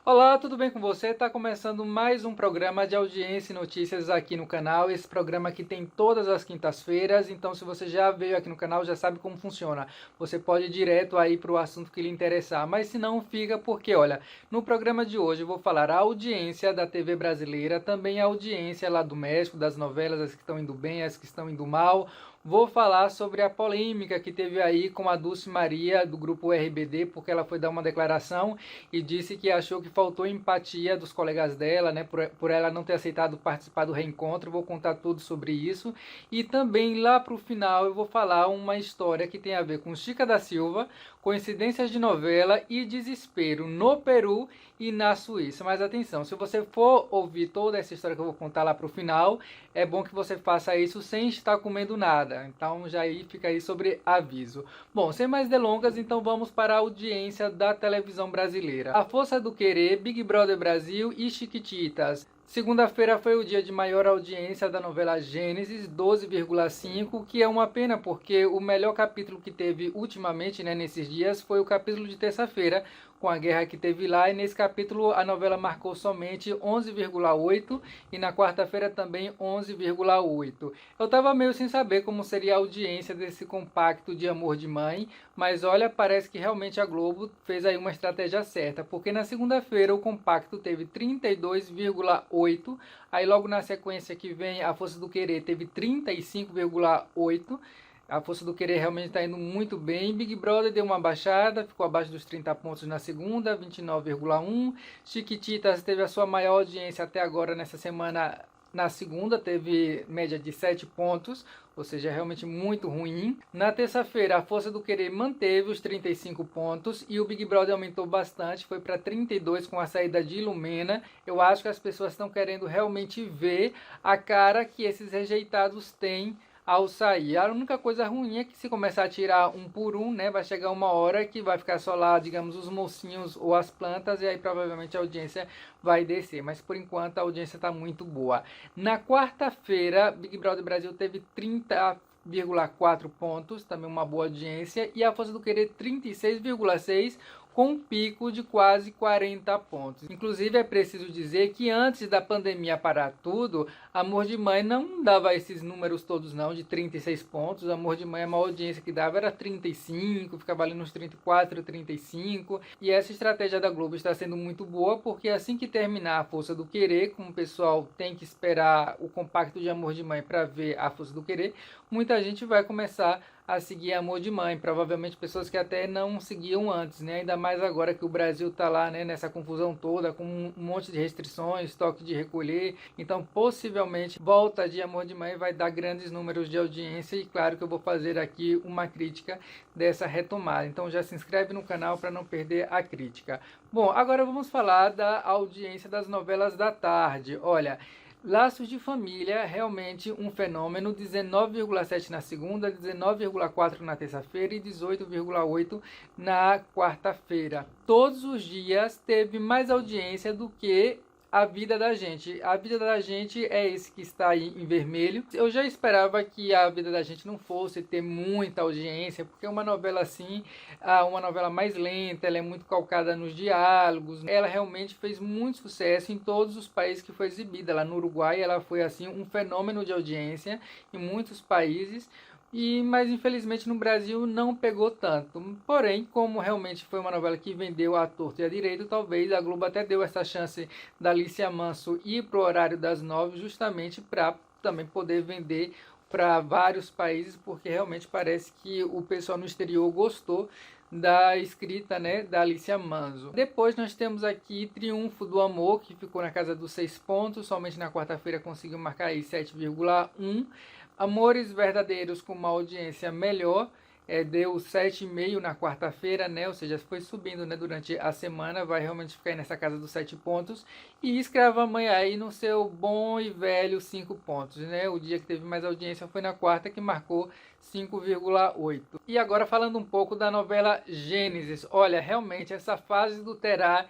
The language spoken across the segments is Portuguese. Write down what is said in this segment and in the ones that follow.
Olá, tudo bem com você? Está começando mais um programa de audiência e notícias aqui no canal. Esse programa aqui tem todas as quintas-feiras, então se você já veio aqui no canal, já sabe como funciona. Você pode ir direto aí para o assunto que lhe interessar, mas se não, fica porque, olha, no programa de hoje eu vou falar a audiência da TV brasileira, também a audiência lá do México, das novelas, as que estão indo bem, as que estão indo mal. Vou falar sobre a polêmica que teve aí com a Dulce Maria, do grupo RBD, porque ela foi dar uma declaração e disse que achou que faltou empatia dos colegas dela, né, por ela não ter aceitado participar do reencontro. Vou contar tudo sobre isso. E também lá para o final eu vou falar uma história que tem a ver com Chica da Silva, coincidências de novela e desespero no Peru e na Suíça. Mas atenção, se você for ouvir toda essa história que eu vou contar lá para o final, é bom que você faça isso sem estar comendo nada. Então já aí fica aí sobre aviso. Bom, sem mais delongas, então vamos para a audiência da televisão brasileira. A Força do Querer, Big Brother Brasil e Chiquititas. Segunda-feira foi o dia de maior audiência da novela Gênesis, 12,5, que é uma pena porque o melhor capítulo que teve ultimamente, né, nesses dias, foi o capítulo de terça-feira, com a guerra que teve lá, e nesse capítulo a novela marcou somente 11,8 e na quarta-feira também 11,8. Eu tava meio sem saber como seria a audiência desse compacto de Amor de Mãe, mas olha, parece que realmente a Globo fez aí uma estratégia certa, porque na segunda-feira o compacto teve 32,8, aí logo na sequência que vem a Força do Querer teve 35,8. A Força do Querer realmente está indo muito bem. Big Brother deu uma baixada, ficou abaixo dos 30 pontos na segunda, 29,1. Chiquititas teve a sua maior audiência até agora nessa semana. Na segunda teve média de 7 pontos, ou seja, realmente muito ruim. Na terça-feira, a Força do Querer manteve os 35 pontos e o Big Brother aumentou bastante, foi para 32 com a saída de Lumena. Eu acho que as pessoas estão querendo realmente ver a cara que esses rejeitados têm ao sair. A única coisa ruim é que se começar a tirar um por um, né, vai chegar uma hora que vai ficar só lá, digamos, os mocinhos ou as plantas, e aí provavelmente a audiência vai descer, mas por enquanto a audiência está muito boa. Na quarta-feira, Big Brother Brasil teve 30,4 pontos, também uma boa audiência, e a Força do Querer 36,6, com um pico de quase 40 pontos. Inclusive é preciso dizer que antes da pandemia parar tudo, Amor de Mãe não dava esses números todos não, de 36 pontos. Amor de Mãe, a maior audiência que dava era 35, ficava ali nos 34, 35. E essa estratégia da Globo está sendo muito boa, porque assim que terminar a Força do Querer, como o pessoal tem que esperar o compacto de Amor de Mãe para ver a Força do Querer, muita gente vai começar a seguir Amor de Mãe, provavelmente pessoas que até não seguiam antes, né? Ainda mais agora que o Brasil tá lá, né, nessa confusão toda, com um monte de restrições, toque de recolher. Então, possivelmente, volta de Amor de Mãe vai dar grandes números de audiência, e claro que eu vou fazer aqui uma crítica dessa retomada. Então, já se inscreve no canal para não perder a crítica. Bom, agora vamos falar da audiência das novelas da tarde. Olha, Laços de Família, realmente um fenômeno, 19,7 na segunda, 19,4 na terça-feira e 18,8 na quarta-feira. Todos os dias teve mais audiência do que A Vida da Gente. A Vida da Gente é esse que está aí em vermelho. Eu já esperava que A Vida da Gente não fosse ter muita audiência, porque é uma novela assim, uma novela mais lenta, ela é muito calcada nos diálogos. Ela realmente fez muito sucesso em todos os países que foi exibida. Lá no Uruguai ela foi assim um fenômeno de audiência em muitos países. Mas infelizmente no Brasil não pegou tanto. Porém, como realmente foi uma novela que vendeu à torta e à direita, talvez a Globo até deu essa chance da Alicia Manso ir para o horário das 9, justamente para também poder vender para vários países, porque realmente parece que o pessoal no exterior gostou da escrita, né, da Alicia Manso. Depois nós temos aqui Triunfo do Amor, que ficou na casa dos 6 pontos, somente na quarta-feira conseguiu marcar aí 7,1. Amores Verdadeiros, com uma audiência melhor, deu 7,5 na quarta-feira, né? Ou seja, foi subindo, né, durante a semana, vai realmente ficar aí nessa casa dos 7 pontos. E Escrava Mãe aí no seu bom e velho 5 pontos, né? O dia que teve mais audiência foi na quarta, que marcou 5,8. E agora falando um pouco da novela Gênesis. Olha, realmente essa fase do Terá,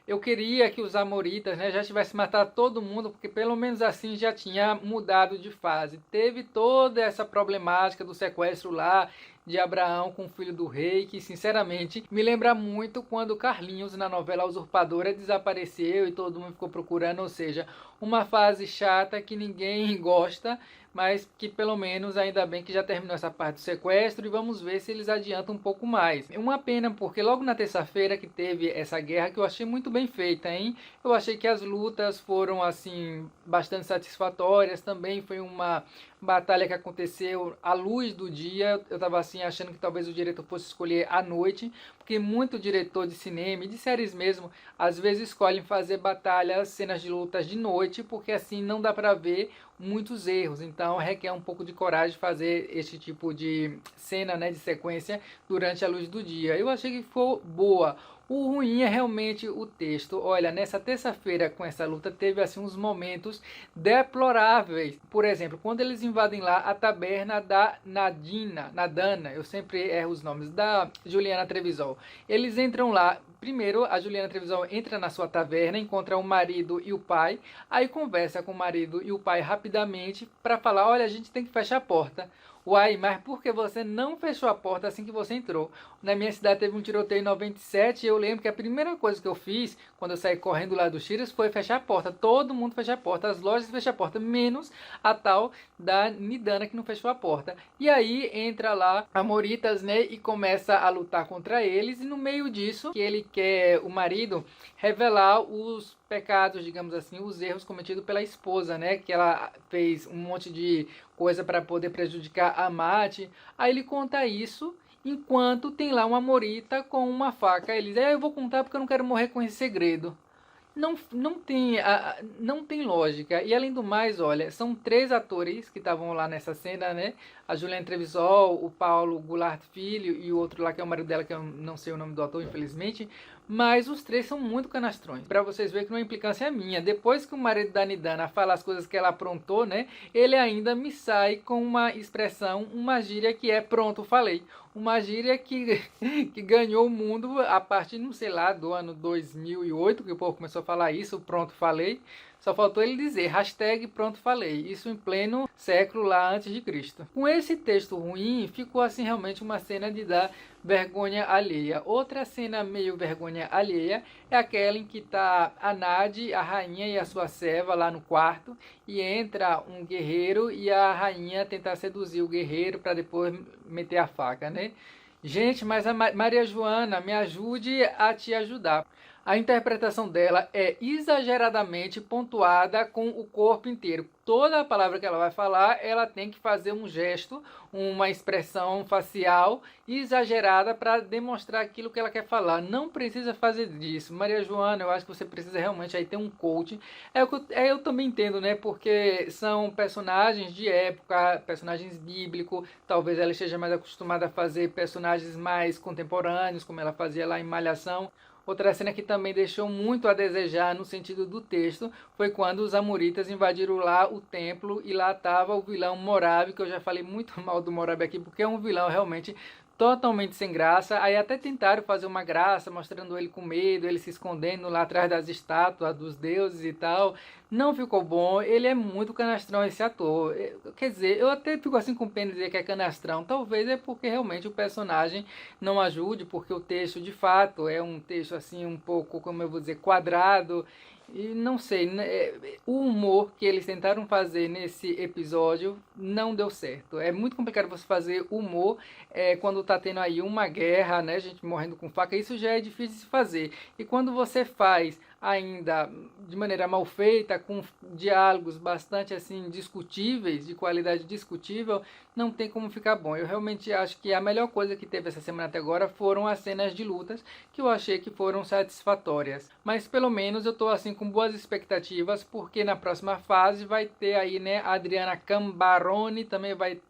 eu queria que os amoritas, né, já tivessem matado todo mundo, porque pelo menos assim já tinha mudado de fase. Teve toda essa problemática do sequestro lá de Abraão com o filho do rei, que sinceramente me lembra muito quando Carlinhos na novela Usurpadora desapareceu e todo mundo ficou procurando, ou seja, uma fase chata que ninguém gosta, mas que pelo menos ainda bem que já terminou essa parte do sequestro e vamos ver se eles adiantam um pouco mais. É uma pena porque logo na terça-feira que teve essa guerra, que eu achei muito bem feita, hein? Eu achei que as lutas foram assim bastante satisfatórias, também foi uma batalha que aconteceu à luz do dia. Eu tava assim achando que talvez o diretor fosse escolher à noite, porque muito diretor de cinema e de séries mesmo, às vezes escolhem fazer batalhas, cenas de lutas de noite, porque assim não dá para ver muitos erros. Então requer um pouco de coragem fazer esse tipo de cena, né, de sequência durante a luz do dia. Eu achei que ficou boa. O ruim é realmente o texto. Olha, nessa terça-feira com essa luta teve assim uns momentos deploráveis. Por exemplo, quando eles invadem lá a taberna da Nadana, eu sempre erro os nomes, da Juliana Trevisol. Eles entram lá, primeiro a Juliana Trevisol entra na sua taverna, encontra o marido e o pai, aí conversa com o marido e o pai rapidamente para falar, olha, a gente tem que fechar a porta. Uai, mas por que você não fechou a porta assim que você entrou? Na minha cidade teve um tiroteio em 97 e eu lembro que a primeira coisa que eu fiz quando eu saí correndo lá do Chiras foi fechar a porta. Todo mundo fechou a porta, as lojas fecham a porta, menos a tal da Nidana que não fechou a porta. E aí entra lá a Moritas, né, e começa a lutar contra eles e no meio disso, que ele quer, o marido, revelar os pecados, digamos assim, os erros cometidos pela esposa, né, que ela fez um monte de coisa para poder prejudicar a Mate. Aí ele conta isso, enquanto tem lá uma Morita com uma faca. Ele diz, eu vou contar porque eu não quero morrer com esse segredo. Não tem lógica. E além do mais, olha, são 3 atores que estavam lá nessa cena, né? A Juliana Trevisol, o Paulo Goulart Filho e o outro lá que é o marido dela, que eu não sei o nome do ator, infelizmente. Mas os 3 são muito canastrões. Pra vocês verem que não é implicância minha. Depois que o marido da Nidana fala as coisas que ela aprontou, né? Ele ainda me sai com uma expressão, uma gíria que é pronto, falei. Uma gíria que, que ganhou o mundo a partir, não sei lá, do ano 2008, que o povo começou a falar isso, pronto, falei. Só faltou ele dizer, hashtag pronto, falei. Isso em pleno século lá antes de Cristo. Com esse texto ruim, ficou assim realmente uma cena de dar vergonha alheia. Outra cena meio vergonha alheia é aquela em que tá a Nadi, a rainha e a sua serva lá no quarto e entra um guerreiro e a rainha tentar seduzir o guerreiro para depois meter a faca, né? Gente, mas a Maria Joana, me ajude a te ajudar. A interpretação dela é exageradamente pontuada com o corpo inteiro. Toda a palavra que ela vai falar, ela tem que fazer um gesto, uma expressão facial exagerada para demonstrar aquilo que ela quer falar. Não precisa fazer disso. Maria Joana, eu acho que você precisa realmente aí ter um coach. Eu também entendo, né? Porque são personagens de época, personagens bíblicos. Talvez ela esteja mais acostumada a fazer personagens mais contemporâneos, como ela fazia lá em Malhação. Outra cena que também deixou muito a desejar no sentido do texto foi quando os amoritas invadiram lá o templo e lá estava o vilão Morabe, que eu já falei muito mal do Morabe aqui, porque é um vilão realmente totalmente sem graça. Aí até tentaram fazer uma graça, mostrando ele com medo, ele se escondendo lá atrás das estátuas dos deuses e tal. Não ficou bom, ele é muito canastrão esse ator. Quer dizer, eu até fico assim com pena de dizer que é canastrão. Talvez é porque realmente o personagem não ajude, porque o texto de fato é um texto assim um pouco, como eu vou dizer, quadrado. E não sei, né, o humor que eles tentaram fazer nesse episódio não deu certo. É muito complicado você fazer humor quando tá tendo aí uma guerra, né, gente morrendo com faca, isso já é difícil de se fazer. E quando você faz ainda de maneira mal feita, com diálogos bastante assim discutíveis, de qualidade discutível, não tem como ficar bom. Eu realmente acho que a melhor coisa que teve essa semana até agora foram as cenas de lutas, que eu achei que foram satisfatórias. Mas pelo menos eu tô assim com boas expectativas, porque na próxima fase vai ter aí, né, a Adriana Cambarone, também vai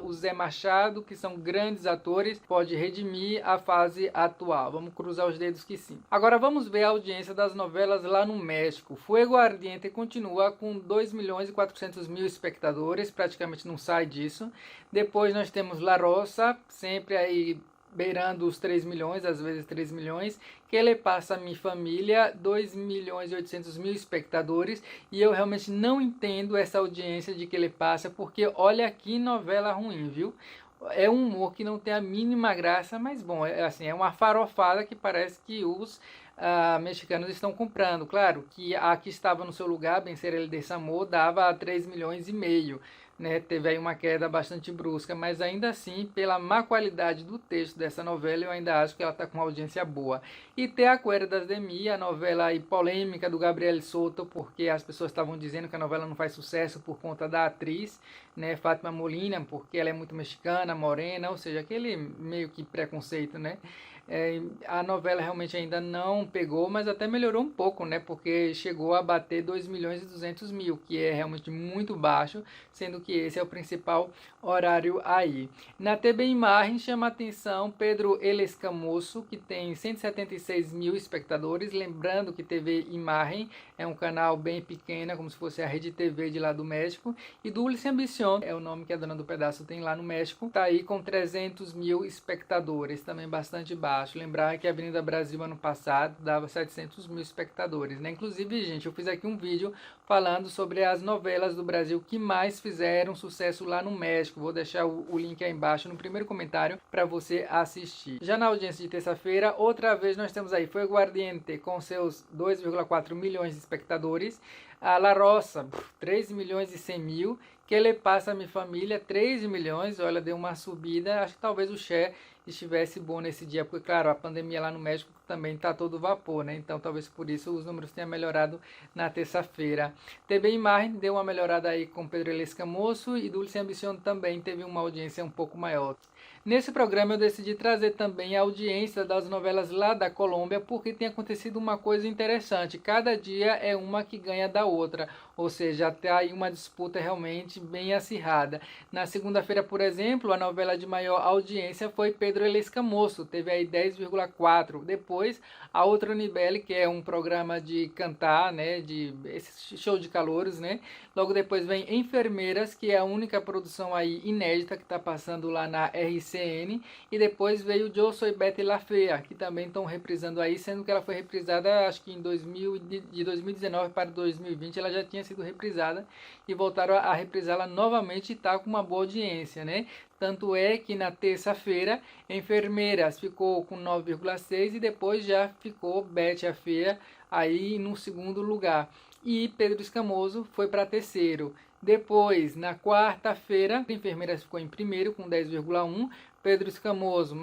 o Zé Machado, que são grandes atores, pode redimir a fase atual. Vamos cruzar os dedos que sim. Agora vamos ver a audiência das novelas lá no México. Fuego Ardiente continua com 2.400.000 espectadores, praticamente não sai disso. Depois nós temos La Rosa, sempre aí beirando os 3 milhões, às vezes 3 milhões, que ele passa a minha família, 2.800.000 espectadores, e eu realmente não entendo essa audiência de que ele passa, porque olha que novela ruim, viu? É um humor que não tem a mínima graça, mas bom, assim, é uma farofada que parece que os mexicanos estão comprando. Claro que a que estava no seu lugar, Bem Ser El Desamor, dava 3 milhões e meio, né? Teve aí uma queda bastante brusca, mas ainda assim, pela má qualidade do texto dessa novela, eu ainda acho que ela está com uma audiência boa. E Te Acuerdas de Mí, a novela aí polêmica do Gabriel Soto, porque as pessoas estavam dizendo que a novela não faz sucesso por conta da atriz, né, Fátima Molina, porque ela é muito mexicana, morena, ou seja, aquele meio que preconceito, né? A novela realmente ainda não pegou, mas até melhorou um pouco, né? Porque chegou a bater 2 milhões e 200 mil, que é realmente muito baixo, sendo que esse é o principal horário aí. Na TV Imagem chama a atenção Pedro El Escamoso, que tem 176 mil espectadores. Lembrando que TV Imagem é um canal bem pequeno, como se fosse a Rede TV de lá do México. E Dulce Ambición é o nome que a Dona do Pedaço tem lá no México. Tá aí com 300 mil espectadores, também bastante baixo. Lembrar que a Avenida Brasil ano passado dava 700 mil espectadores, né? Inclusive, gente, eu fiz aqui um vídeo falando sobre as novelas do Brasil que mais fizeram sucesso lá no México. Vou deixar o link aí embaixo no primeiro comentário para você assistir. Já na audiência de terça-feira, outra vez nós temos aí Fuego Ardiente com seus 2,4 milhões de espectadores. A La Roça, 3 milhões e 100 mil. Que Le Passa a Mi Família, 3 milhões. Olha, deu uma subida. Acho que talvez o share estivesse bom nesse dia, porque, claro, a pandemia lá no México também está todo vapor, né? Então, talvez por isso os números tenham melhorado na terça-feira. TV Imagem deu uma melhorada aí com Pedro El Escamoso e Dulce Ambición também teve uma audiência um pouco maior. Nesse programa eu decidi trazer também a audiência das novelas lá da Colômbia, porque tem acontecido uma coisa interessante. Cada dia é uma que ganha da outra, ou seja, até aí uma disputa realmente bem acirrada. Na segunda-feira, por exemplo, a novela de maior audiência foi Pedro El Escamoso, teve aí 10,4. Depois, a outra Nibele, que é um programa de cantar, né, de esse show de calouros, né? Logo depois vem Enfermeiras, que é a única produção aí inédita que está passando lá na RCN. E depois veio Eu Soy Betty La Fea, que também estão reprisando aí, sendo que ela foi reprisada, acho que em 2019 para 2020, ela já tinha sido reprisada. E voltaram a reprisá-la novamente e está com uma boa audiência, né? Tanto é que na terça-feira, Enfermeiras ficou com 9,6 e depois já ficou Betty a Fea aí no segundo lugar. E Pedro Escamoso foi para terceiro. Depois, na quarta-feira, Enfermeiras ficou em primeiro com 10,1. Pedro Escamoso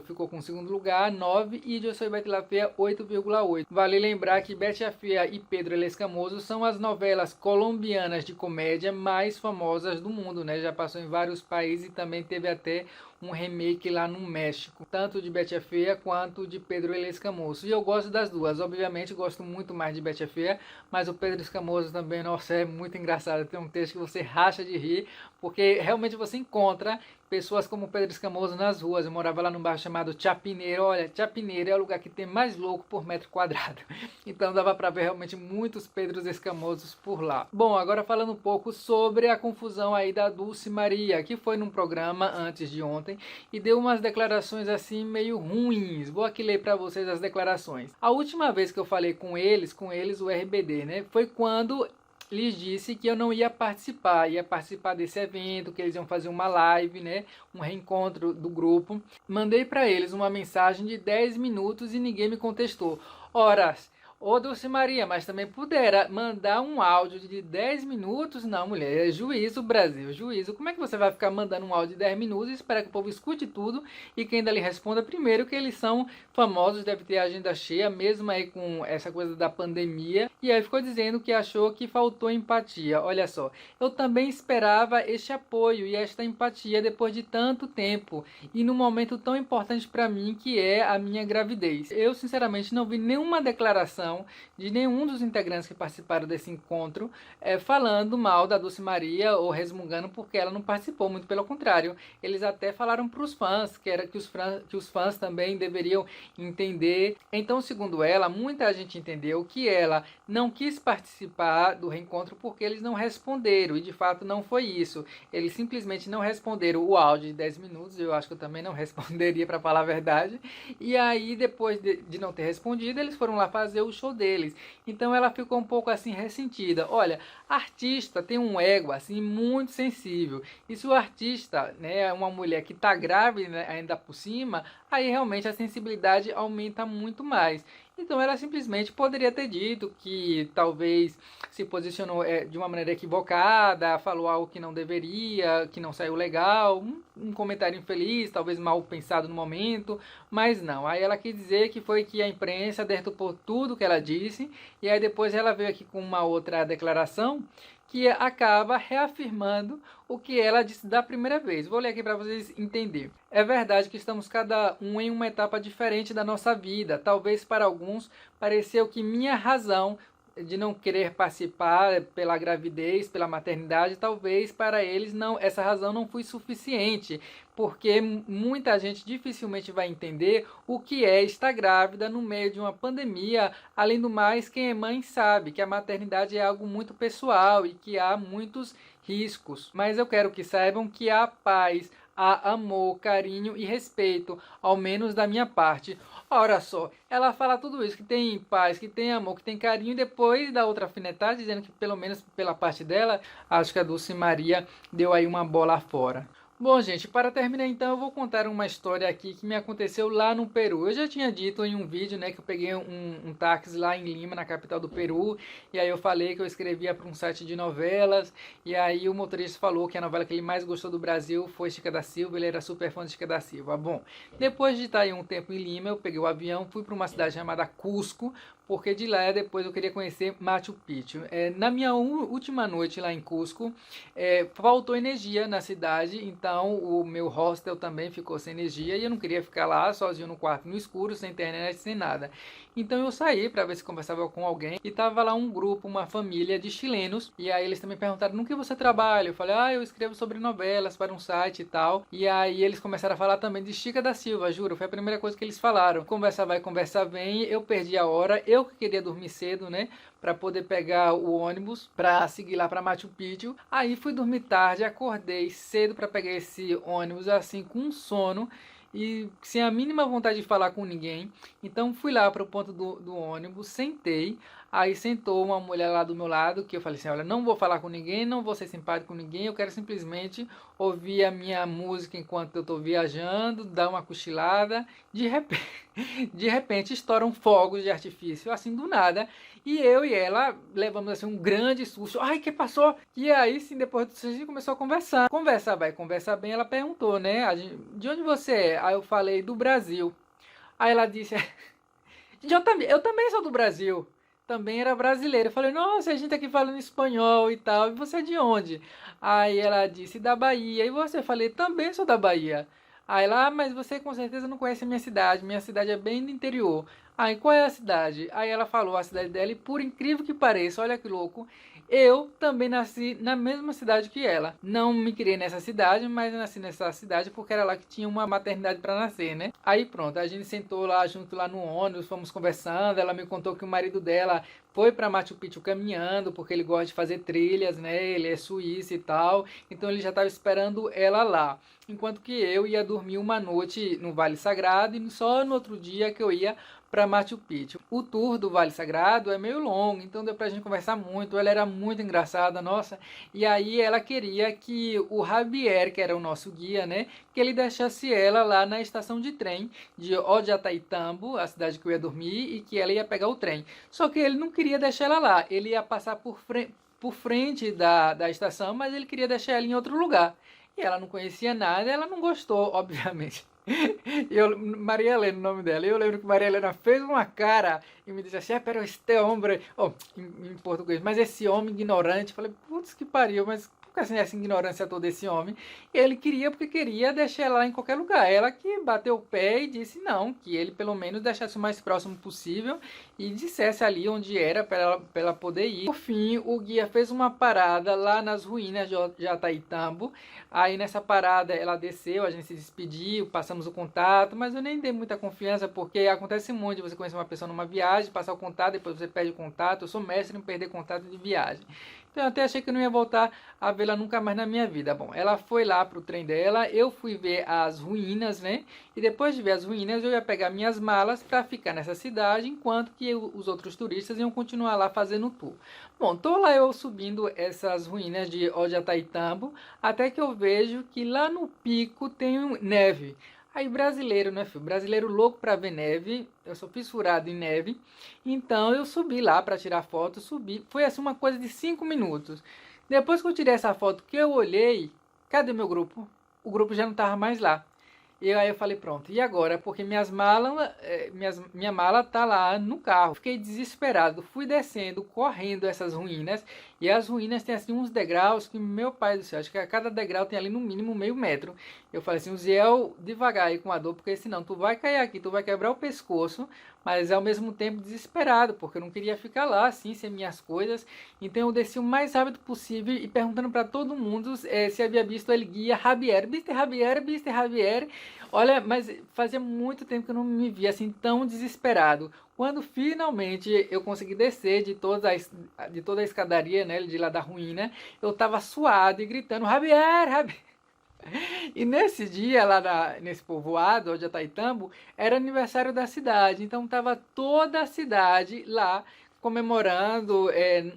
ficou com o segundo lugar, 9, e Eu Soy Betty La Fea, 8,8. Vale lembrar que Betty a Fea e Pedro El Escamoso são as novelas colombianas de comédia mais famosas do mundo, né? Já passou em vários países e também teve até um remake lá no México, tanto de Betty a Fea quanto de Pedro El Escamoso. E eu gosto das duas, obviamente gosto muito mais de Betty a Fea, mas o Pedro Escamoso também, nossa, é muito engraçado. Tem um texto que você racha de rir, porque realmente você encontra pessoas como Pedro Escamoso nas ruas. Eu morava lá num bairro chamado Chapineiro. Olha, Chapineiro é o lugar que tem mais louco por metro quadrado. Então dava para ver realmente muitos Pedros Escamosos por lá. Bom, agora falando um pouco sobre a confusão aí da Dulce Maria, que foi num programa antes de ontem e deu umas declarações assim meio ruins. Vou aqui ler para vocês as declarações. A última vez que eu falei com eles, o RBD, né, foi quando lhes disse que eu não ia participar desse evento, que eles iam fazer uma live, né, um reencontro do grupo. Mandei para eles uma mensagem de 10 minutos e ninguém me contestou. Ora, ô Dulce Maria, mas também pudera mandar um áudio de 10 minutos? Não, mulher, é juízo, Brasil, juízo. Como é que você vai ficar mandando um áudio de 10 minutos e esperar que o povo escute tudo e que ainda lhe responda? Primeiro que eles são famosos, deve ter a agenda cheia, mesmo aí com essa coisa da pandemia. E aí ficou dizendo que achou que faltou empatia. Olha só, eu também esperava este apoio e esta empatia depois de tanto tempo e num momento tão importante para mim que é a minha gravidez. Eu sinceramente não vi nenhuma declaração de nenhum dos integrantes que participaram desse encontro falando mal da Dulce Maria ou resmungando porque ela não participou, muito pelo contrário. Eles até falaram para os fãs que os fãs também deveriam entender. Então, segundo ela, muita gente entendeu que ela não quis participar do reencontro porque eles não responderam, e de fato não foi isso. Eles simplesmente não responderam o áudio de 10 minutos, eu acho que eu também não responderia, para falar a verdade. E aí, depois de não ter respondido, eles foram lá fazer o show deles. Então ela ficou um pouco assim ressentida. Olha, artista tem um ego assim muito sensível. E se o artista, né, é uma mulher que está grávida, né, ainda por cima, aí realmente a sensibilidade aumenta muito mais. Então ela simplesmente poderia ter dito que talvez se posicionou de uma maneira equivocada, falou algo que não deveria, que não saiu legal, um comentário infeliz, talvez mal pensado no momento, mas não. Aí ela quis dizer que foi que a imprensa deturpou tudo que ela disse, e aí depois ela veio aqui com uma outra declaração que acaba reafirmando o que ela disse da primeira vez. Vou ler aqui para vocês entenderem. É verdade que estamos cada um em uma etapa diferente da nossa vida. Talvez para alguns pareceu que minha razão de não querer participar pela gravidez, pela maternidade, talvez para eles não, essa razão não foi suficiente, porque muita gente dificilmente vai entender o que é estar grávida no meio de uma pandemia. Além do mais, quem é mãe sabe que a maternidade é algo muito pessoal e que há muitos riscos. Mas eu quero que saibam que há paz, há amor, carinho e respeito, ao menos da minha parte. Ora só, ela fala tudo isso, que tem paz, que tem amor, que tem carinho, e depois dá outra alfinetada, dizendo que pelo menos pela parte dela, acho que a Dulce Maria deu aí uma bola fora. Bom, gente, para terminar então, eu vou contar uma história aqui que me aconteceu lá no Peru. Eu já tinha dito em um vídeo, né, que eu peguei um táxi lá em Lima, na capital do Peru, e aí eu falei que eu escrevia para um site de novelas, e aí o motorista falou que a novela que ele mais gostou do Brasil foi Chica da Silva, ele era super fã de Chica da Silva. Bom, depois de estar aí um tempo em Lima, eu peguei o avião, fui para uma cidade chamada Cusco, porque de lá depois eu queria conhecer Machu Picchu. Na minha última noite lá em Cusco, faltou energia na cidade, então o meu hostel também ficou sem energia e eu não queria ficar lá sozinho no quarto no escuro, sem internet, sem nada. Então eu saí para ver se conversava com alguém e tava lá um grupo, uma família de chilenos, e aí eles também perguntaram: no que você trabalha? Eu falei: eu escrevo sobre novelas para um site e tal. E aí eles começaram a falar também de Chica da Silva, juro, foi a primeira coisa que eles falaram. Conversa vai, conversa vem, eu perdi a hora, eu que queria dormir cedo, né, para poder pegar o ônibus para seguir lá para Machu Picchu. Aí fui dormir tarde, acordei cedo para pegar esse ônibus, assim, com um sono e sem a mínima vontade de falar com ninguém. Então fui lá para o ponto do ônibus, sentei. Aí sentou uma mulher lá do meu lado, que eu falei assim: olha, não vou falar com ninguém, não vou ser simpático com ninguém, eu quero simplesmente ouvir a minha música enquanto eu estou viajando, dar uma cochilada. De repente estouram fogos de artifício, assim, do nada, e eu e ela levamos assim um grande susto. Ai, que passou? E aí sim, depois disso a gente começou a conversar. Conversa vai, conversa bem, ela perguntou, né, de onde você é? Aí eu falei: do Brasil. Aí ela disse: eu também sou do Brasil. Também era brasileira. Eu falei: nossa, a gente tá aqui falando espanhol e tal. E você é de onde? Aí ela disse: da Bahia. E você? Eu falei: também sou da Bahia. Aí ela: mas você com certeza não conhece a minha cidade. Minha cidade é bem do interior. Aí, qual é a cidade? Aí ela falou a cidade dela, e por incrível que pareça, olha que louco, eu também nasci na mesma cidade que ela. Não me criei nessa cidade, mas eu nasci nessa cidade porque era lá que tinha uma maternidade para nascer, né? Aí pronto, a gente sentou lá junto lá no ônibus, fomos conversando, ela me contou que o marido dela foi para Machu Picchu caminhando, porque ele gosta de fazer trilhas, né? Ele é suíço e tal, então ele já estava esperando ela lá. Enquanto que eu ia dormir uma noite no Vale Sagrado e só no outro dia que eu ia para Machu Picchu. O tour do Vale Sagrado é meio longo, então deu pra gente conversar muito. Ela era muito engraçada, nossa. E aí ela queria que o Javier, que era o nosso guia, né, que ele deixasse ela lá na estação de trem de Ollantaytambo, a cidade que eu ia dormir, e que ela ia pegar o trem. Só que ele não queria deixar ela lá. Ele ia passar por frente da estação, mas ele queria deixar ela em outro lugar. E ela não conhecia nada, ela não gostou, obviamente. Maria Helena, o nome dela. Eu lembro que Maria Helena fez uma cara e me disse assim: pero este homem, em português, mas esse homem ignorante. Eu falei: putz, que pariu, mas por que assim, essa ignorância toda desse homem? E ele queria, porque queria deixar ela lá em qualquer lugar. Ela que bateu o pé e disse não, que ele pelo menos deixasse o mais próximo possível e dissesse ali onde era para ela poder ir. Por fim, o guia fez uma parada lá nas ruínas de Ollantaytambo. Aí nessa parada ela desceu, a gente se despediu, passamos o contato, mas eu nem dei muita confiança, porque acontece muito de você conhecer uma pessoa numa viagem, passar o contato, depois você perde o contato. Eu sou mestre em perder contato de viagem. Então eu até achei que eu não ia voltar a vê-la nunca mais na minha vida. Bom, ela foi lá pro trem dela, eu fui ver as ruínas, né? E depois de ver as ruínas, eu ia pegar minhas malas para ficar nessa cidade, enquanto que os outros turistas iam continuar lá fazendo o tour. Bom, tô lá eu subindo essas ruínas de Ollantaytambo, até que eu vejo que lá no pico tem neve. Aí brasileiro, né, filho? Brasileiro louco pra ver neve. Eu sou fissurado em neve. Então eu subi lá pra tirar foto, subi. Foi assim uma coisa de 5 minutos. Depois que eu tirei essa foto, que eu olhei, cadê meu grupo? O grupo já não tava mais lá. E aí eu falei, pronto, e agora? Porque minha mala tá lá no carro. Fiquei desesperado, fui descendo, correndo essas ruínas. E as ruínas têm assim uns degraus que, meu pai do céu, acho que a cada degrau tem ali no mínimo meio metro. Eu falei assim, Uziel, devagar aí com a dor, porque senão tu vai cair aqui, tu vai quebrar o pescoço. Mas ao mesmo tempo desesperado, porque eu não queria ficar lá assim, sem minhas coisas. Então eu desci o mais rápido possível e perguntando para todo mundo se havia visto ele guia Javier. Viste Javier, viste Javier. Olha, mas fazia muito tempo que eu não me via assim tão desesperado. Quando finalmente eu consegui descer de toda a escadaria, né, de lá da ruína, eu tava suado e gritando, Javier, Javier. E nesse dia, nesse povoado, onde é Taitambo, era aniversário da cidade. Então tava toda a cidade lá comemorando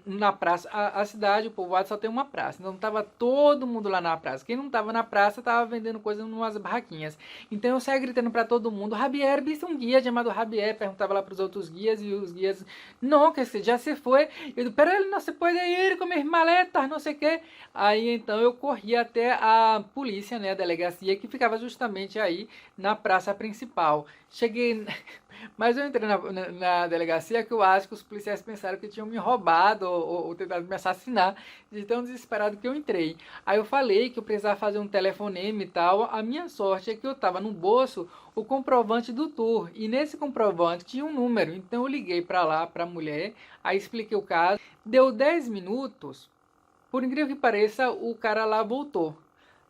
na praça. A cidade, o povoado só tem uma praça. Então tava todo mundo lá na praça. Quem não tava na praça tava vendendo coisas em umas barraquinhas. Então eu saía gritando para todo mundo, Javier, viste um guia chamado Javier? Perguntava lá para os outros guias e os guias, não, que já se foi. Eu disse, pero ele não se pode ir com minhas maletas, não sei o que. Aí então eu corri até a polícia, né, a delegacia, que ficava justamente aí na praça principal. Cheguei... Mas eu entrei na delegacia que eu acho que os policiais pensaram que tinham me roubado ou tentado me assassinar, de tão desesperado que eu entrei. Aí eu falei que eu precisava fazer um telefonema e tal. A minha sorte é que eu tava no bolso o comprovante do tour, e nesse comprovante tinha um número. Então eu liguei para lá, para a mulher, aí expliquei o caso. Deu 10 minutos, por incrível que pareça, o cara lá voltou.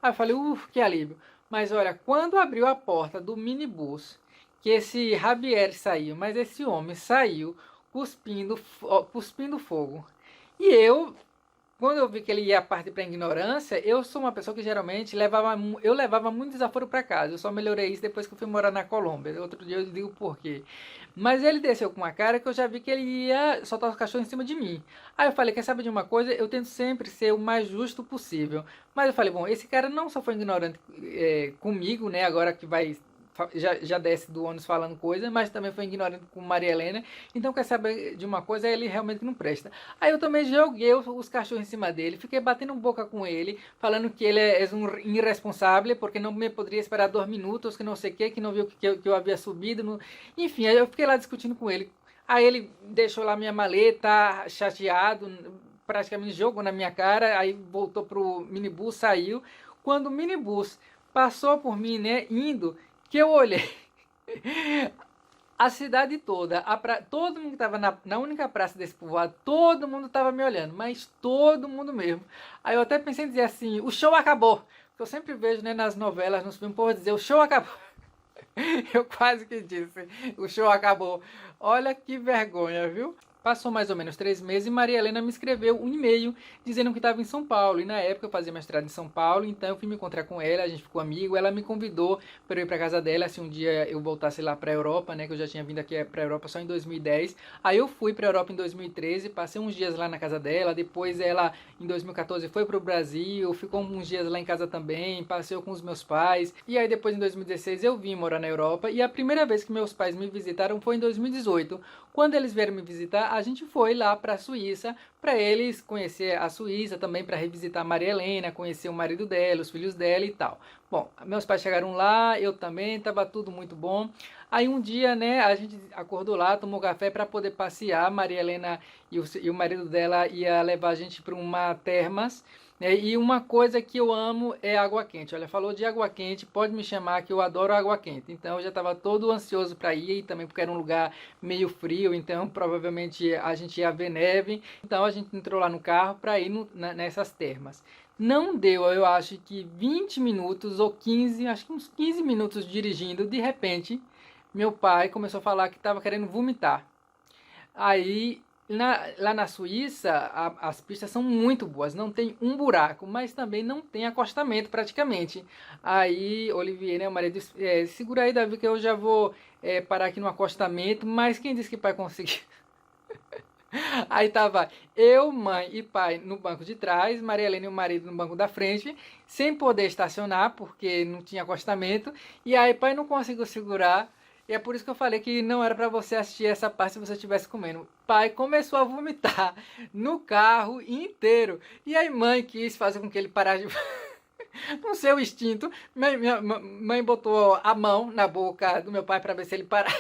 Aí eu falei, que alívio. Mas olha, quando abriu a porta do minibus, que esse Javier saiu, mas esse homem saiu cuspindo fogo. E eu, quando eu vi que ele ia partir para a ignorância, eu sou uma pessoa que geralmente levava muito desaforo para casa. Eu só melhorei isso depois que eu fui morar na Colômbia. Outro dia eu digo por quê. Mas ele desceu com uma cara que eu já vi que ele ia soltar os cachorros em cima de mim. Aí eu falei, quer saber de uma coisa? Eu tento sempre ser o mais justo possível. Mas eu falei, bom, esse cara não só foi ignorante comigo, né? Agora que vai já desce do ônibus falando coisa, mas também foi ignorante com Maria Helena. Então quer saber de uma coisa? Ele realmente não presta. Aí eu também joguei os cachorros em cima dele, fiquei batendo boca com ele, falando que ele é um irresponsável, porque não me poderia esperar 2 minutos, que não sei o que não viu que eu havia subido. Enfim, aí eu fiquei lá discutindo com ele. Aí ele deixou lá minha maleta, chateado, praticamente jogou na minha cara, aí voltou pro minibus, saiu. Quando o minibus passou por mim, né, indo, que eu olhei a cidade toda, todo mundo que estava na única praça desse povoado, todo mundo estava me olhando, mas todo mundo mesmo. Aí eu até pensei em dizer assim, o show acabou. Eu sempre vejo, né, nas novelas, nos filmes, por dizer, o show acabou. Eu quase que disse, o show acabou. Olha que vergonha, viu? Passou mais ou menos 3 meses e Maria Helena me escreveu um e-mail dizendo que estava em São Paulo. E na época eu fazia mestrado em São Paulo, então eu fui me encontrar com ela, a gente ficou amigo. Ela me convidou para eu ir para casa dela se um dia eu voltasse lá para a Europa, né? Que eu já tinha vindo aqui para a Europa só em 2010. Aí eu fui para a Europa em 2013, passei uns dias lá na casa dela. Depois ela, em 2014, foi para o Brasil, ficou uns dias lá em casa também, passeou com os meus pais. E aí depois, em 2016, eu vim morar na Europa. E a primeira vez que meus pais me visitaram foi em 2018. Quando eles vieram me visitar, a gente foi lá para a Suíça, para eles conhecer a Suíça, também para revisitar a Maria Helena, conhecer o marido dela, os filhos dela e tal. Bom, meus pais chegaram lá, eu também, estava tudo muito bom. Aí um dia, né, a gente acordou lá, tomou café para poder passear. A Maria Helena e o marido dela ia levar a gente para uma termas. E uma coisa que eu amo é água quente. Olha, falou de água quente, pode me chamar que eu adoro água quente. Então eu já estava todo ansioso para ir, também porque era um lugar meio frio, então provavelmente a gente ia ver neve. Então a gente entrou lá no carro para ir nessas termas. Não deu, eu acho que 20 minutos ou 15, acho que uns 15 minutos dirigindo, de repente meu pai começou a falar que estava querendo vomitar. Aí Lá na Suíça, as pistas são muito boas, não tem um buraco, mas também não tem acostamento praticamente. Aí, Olivier, né, o marido, segura aí, Davi, que eu já vou parar aqui no acostamento, mas quem disse que pai conseguir? Aí tava eu, mãe e pai no banco de trás, Maria Helena e o marido no banco da frente, sem poder estacionar, porque não tinha acostamento, e aí pai não conseguiu segurar. E é por isso que eu falei que não era para você assistir essa parte se você estivesse comendo. Pai começou a vomitar no carro inteiro. E aí mãe quis fazer com que ele parasse de... No seu instinto, minha mãe botou a mão na boca do meu pai para ver se ele parava.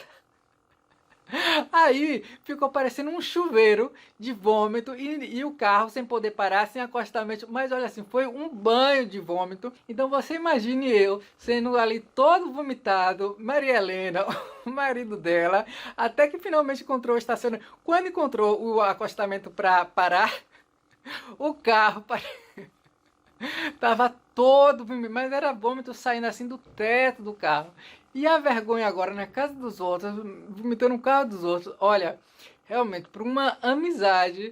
Aí ficou parecendo um chuveiro de vômito e o carro sem poder parar, sem acostamento. Mas olha assim, foi um banho de vômito. Então você imagine eu sendo ali todo vomitado, Maria Helena, o marido dela, até que finalmente encontrou o estacionamento. Quando encontrou o acostamento para parar, o carro tava todo, mas era vômito saindo assim do teto do carro. E a vergonha agora na casa dos outros, vomitando no carro dos outros. Olha, realmente, para uma amizade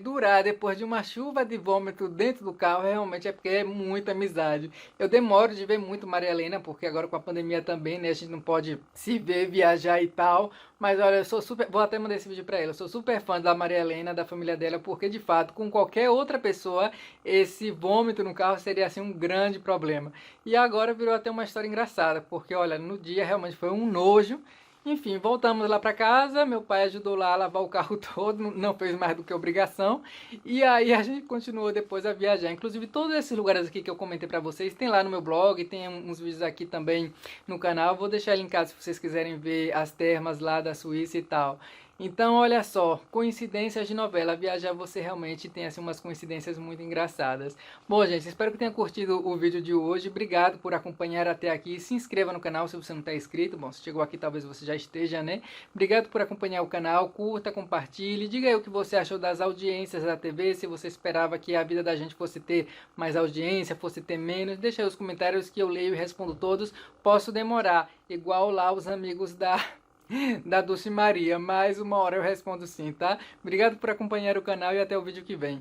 durar depois de uma chuva de vômito dentro do carro, realmente é porque é muita amizade. Eu demoro de ver muito Maria Helena, porque agora com a pandemia também, né, a gente não pode se ver, viajar e tal. Mas olha, eu sou super, vou até mandar esse vídeo para ela. Eu sou super fã da Maria Helena, da família dela, porque de fato, com qualquer outra pessoa, esse vômito no carro seria assim um grande problema. E agora virou até uma história engraçada, porque olha, no dia realmente foi um nojo. Enfim, voltamos lá para casa, meu pai ajudou lá a lavar o carro todo, não fez mais do que obrigação, e aí a gente continuou depois a viajar. Inclusive todos esses lugares aqui que eu comentei para vocês, tem lá no meu blog, tem uns vídeos aqui também no canal, vou deixar linkado se vocês quiserem ver as termas lá da Suíça e tal. Então, olha só, coincidências de novela. Viajar você realmente tem assim umas coincidências muito engraçadas. Bom, gente, espero que tenha curtido o vídeo de hoje. Obrigado por acompanhar até aqui. Se inscreva no canal se você não está inscrito. Bom, se chegou aqui talvez você já esteja, né? Obrigado por acompanhar o canal. Curta, compartilhe. Diga aí o que você achou das audiências da TV. Se você esperava que a vida da gente fosse ter mais audiência, fosse ter menos. Deixa aí os comentários que eu leio e respondo todos. Posso demorar, igual lá os amigos da Dulce Maria, mas uma hora eu respondo sim, tá? Obrigado por acompanhar o canal e até o vídeo que vem.